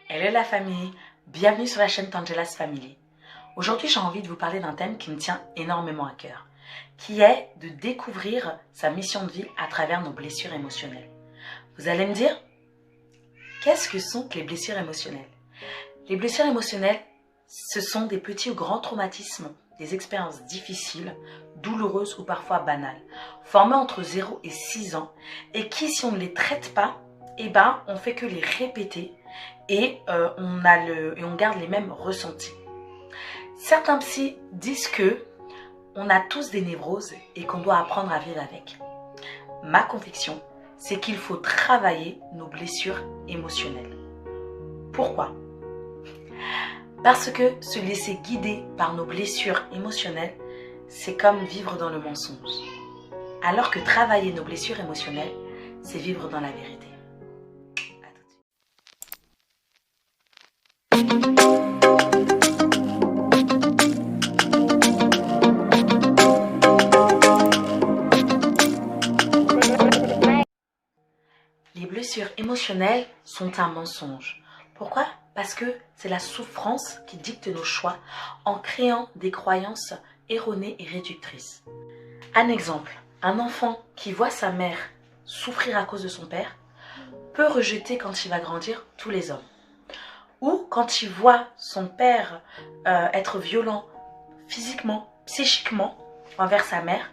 Hello la famille, bienvenue sur la chaîne Tangela's Family. Aujourd'hui j'ai envie de vous parler d'un thème qui me tient énormément à cœur, qui est de découvrir sa mission de vie à travers nos blessures émotionnelles. Vous allez me dire, qu'est-ce que sont les blessures émotionnelles? Les blessures émotionnelles, ce sont des petits ou grands traumatismes, des expériences difficiles, douloureuses ou parfois banales, formées entre 0 et 6 ans et qui, si on ne les traite pas, on fait que les répéter et on garde les mêmes ressentis. Certains psys disent que on a tous des névroses et qu'on doit apprendre à vivre avec. Ma conviction, c'est qu'il faut travailler nos blessures émotionnelles. Pourquoi ? Parce que se laisser guider par nos blessures émotionnelles, c'est comme vivre dans le mensonge. Alors que travailler nos blessures émotionnelles, c'est vivre dans la vérité. À tout de suite. Les blessures émotionnelles sont un mensonge. Pourquoi ? Parce que c'est la souffrance qui dicte nos choix en créant des croyances erronées et réductrices. Un exemple, un enfant qui voit sa mère souffrir à cause de son père peut rejeter quand il va grandir tous les hommes. Ou quand il voit son père être violent physiquement, psychiquement envers sa mère,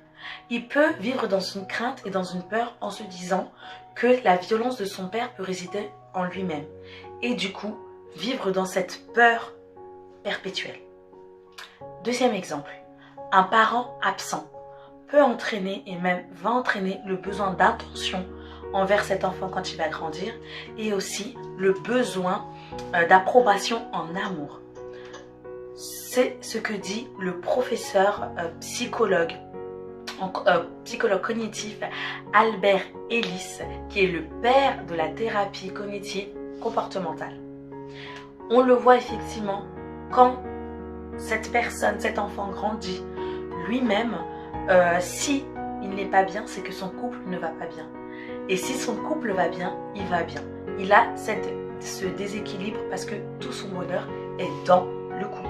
il peut vivre dans une crainte et dans une peur en se disant que la violence de son père peut résider en lui-même. Et du coup, vivre dans cette peur perpétuelle. Deuxième exemple, un parent absent peut entraîner et même va entraîner le besoin d'attention envers cet enfant quand il va grandir et aussi le besoin d'approbation en amour. C'est ce que dit le professeur psychologue cognitif Albert Ellis, qui est le père de la thérapie cognitive comportementale. On le voit effectivement quand cette personne, cet enfant grandit lui-même, si il n'est pas bien, c'est que son couple ne va pas bien. Et si son couple va bien, il va bien. Il a ce déséquilibre parce que tout son bonheur est dans le couple.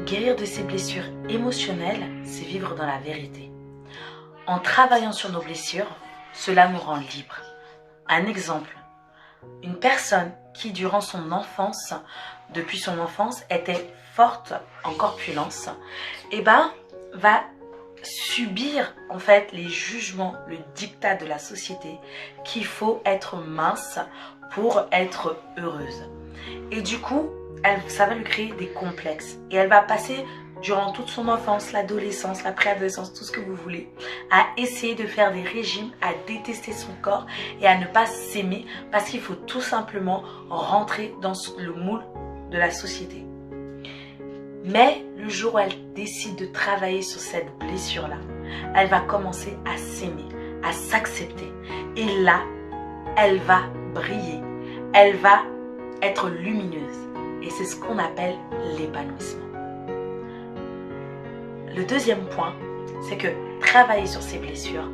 Guérir de ses blessures émotionnelles, c'est vivre dans la vérité. En travaillant sur nos blessures, cela nous rend libres. Un exemple, une personne qui durant son enfance, depuis son enfance, était forte en corpulence, va subir en fait les jugements, le diktat de la société qu'il faut être mince pour être heureuse. Et du coup, ça va lui créer des complexes. Et elle va passer durant toute son enfance, l'adolescence, la préadolescence, tout ce que vous voulez, à essayer de faire des régimes, à détester son corps et à ne pas s'aimer parce qu'il faut tout simplement rentrer dans le moule de la société. Mais le jour où elle décide de travailler sur cette blessure-là, elle va commencer à s'aimer, à s'accepter. Et là, elle va briller, elle va être lumineuse. Et c'est ce qu'on appelle l'épanouissement. Le deuxième point, c'est que travailler sur ces blessures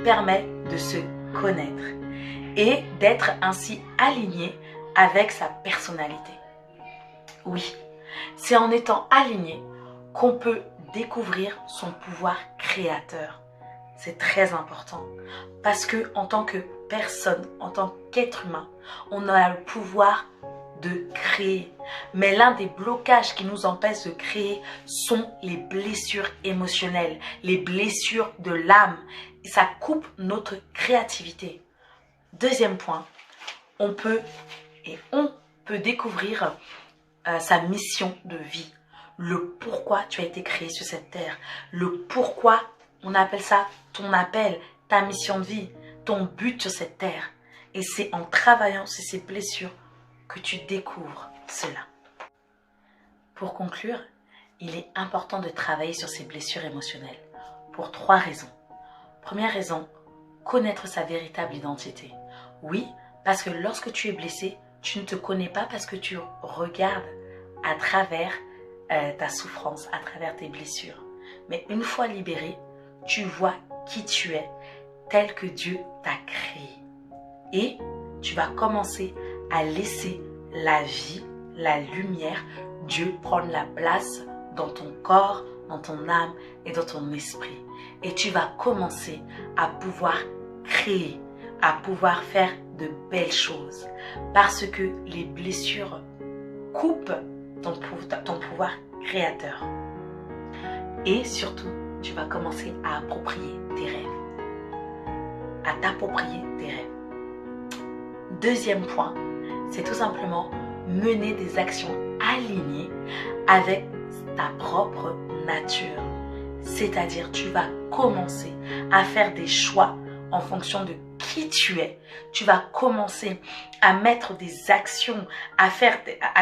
permet de se connaître et d'être ainsi aligné avec sa personnalité. Oui, c'est en étant aligné qu'on peut découvrir son pouvoir créateur. C'est très important parce que en tant que personne, en tant qu'être humain, on a le pouvoir de créer. Mais l'un des blocages qui nous empêche de créer sont les blessures émotionnelles, les blessures de l'âme. Et ça coupe notre créativité. Deuxième point, on peut découvrir sa mission de vie. Le pourquoi tu as été créé sur cette terre. Le pourquoi, on appelle ça ton appel, ta mission de vie, ton but sur cette terre. Et c'est en travaillant sur ces blessures que tu découvres cela. Pour conclure, il est important de travailler sur ces blessures émotionnelles pour 3 raisons. Première raison, connaître sa véritable identité. Oui, parce que lorsque tu es blessé, tu ne te connais pas parce que tu regardes à travers ta souffrance, à travers tes blessures. Mais une fois libéré, tu vois qui tu es, tel que Dieu t'a créé. Et tu vas commencer à laisser la vie, la lumière, Dieu prendre la place dans ton corps, dans ton âme et dans ton esprit. Et tu vas commencer à pouvoir créer, à pouvoir faire de belles choses. Parce que les blessures coupent ton pouvoir créateur. Et surtout, tu vas commencer à approprier tes rêves. À t'approprier tes rêves. Deuxième point, c'est tout simplement mener des actions alignées avec ta propre nature. C'est-à-dire, tu vas commencer à faire des choix en fonction de qui tu es. Tu vas commencer à mettre des actions, à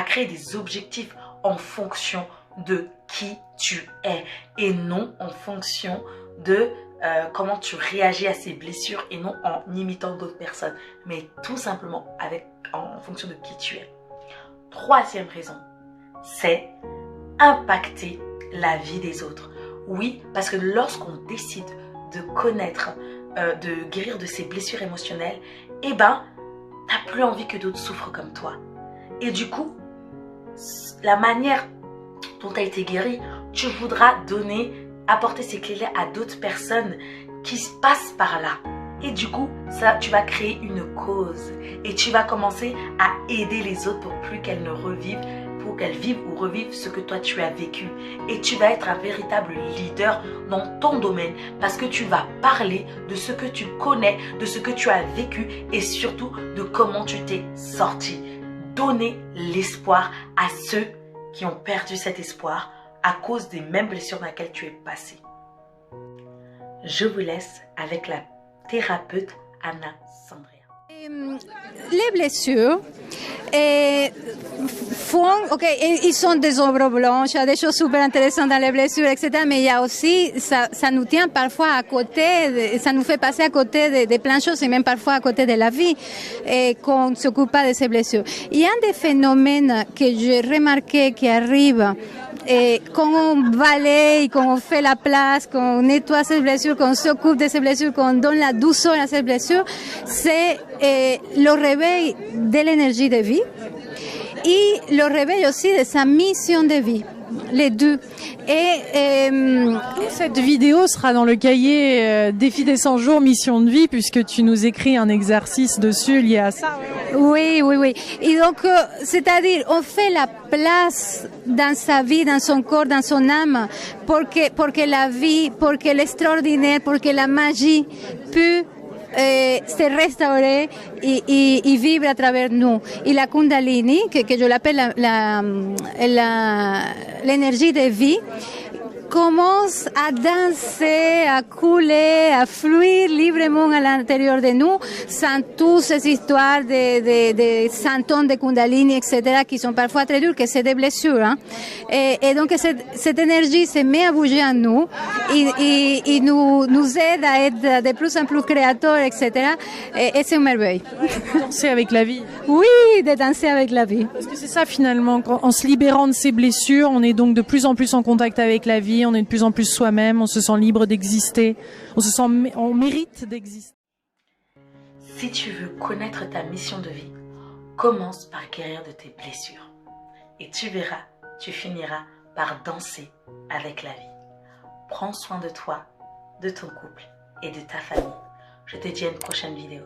créer des objectifs en fonction de qui tu es et non en fonction de comment tu réagis à ces blessures et non en imitant d'autres personnes, mais tout simplement en fonction de qui tu es. Troisième raison, c'est impacter la vie des autres. Oui, parce que lorsqu'on décide de connaître, de guérir de ses blessures émotionnelles, eh ben, t'as plus envie que d'autres souffrent comme toi. Et du coup, la manière dont tu as été guéri, tu voudras apporter ces clés-là à d'autres personnes qui se passent par là. Et du coup, tu vas créer une cause et tu vas commencer à aider les autres pour plus qu'elles ne revivent, pour qu'elles vivent ou revivent ce que toi tu as vécu. Et tu vas être un véritable leader dans ton domaine parce que tu vas parler de ce que tu connais, de ce que tu as vécu et surtout de comment tu t'es sorti. Donner l'espoir à ceux qui ont perdu cet espoir à cause des mêmes blessures dans lesquelles tu es passé. Je vous laisse avec la thérapeute Anna Sandria. Les blessures ils sont des ombres blanches, il y a des choses super intéressantes dans les blessures, etc. Mais il y a aussi, ça nous tient parfois à côté, ça nous fait passer à côté de plein de choses et même parfois à côté de la vie et qu'on ne s'occupe pas de ces blessures. Il y a un des phénomènes que j'ai remarqué qui arrive et quand on balaye, quand on fait la place, quand on nettoie ces blessures, qu'on s'occupe de ces blessures, qu'on donne la douceur à ces blessures, c'est le réveil de l'énergie de vie et le réveil aussi de sa mission de vie. Les deux. Et cette vidéo sera dans le cahier Défi des 100 jours, mission de vie, puisque tu nous écris un exercice dessus lié à ça. Oui. Et donc, c'est-à-dire, on fait la place dans sa vie, dans son corps, dans son âme, pour que la vie, pour que l'extraordinaire, pour que la magie puisse se restaurer et vivre à travers nous. Et la Kundalini, que je l'appelle l'énergie de vie, commence à danser, à couler, à fluir librement à l'intérieur de nous, sans toutes ces histoires de 100 tonnes de Kundalini, etc., qui sont parfois très dures, que c'est des blessures. Hein. Et donc, cette énergie se met à bouger en nous et nous aide à être de plus en plus créateurs, etc. Et c'est une merveille. Danser avec la vie. Oui, de danser avec la vie. Parce que c'est ça finalement, en se libérant de ces blessures, on est donc de plus en plus en contact avec la vie, on est de plus en plus soi-même, on se sent libre d'exister, on mérite d'exister. Si tu veux connaître ta mission de vie, commence par guérir de tes blessures. Et tu verras, tu finiras par danser avec la vie. Prends soin de toi, de ton couple et de ta famille. Je te dis à une prochaine vidéo.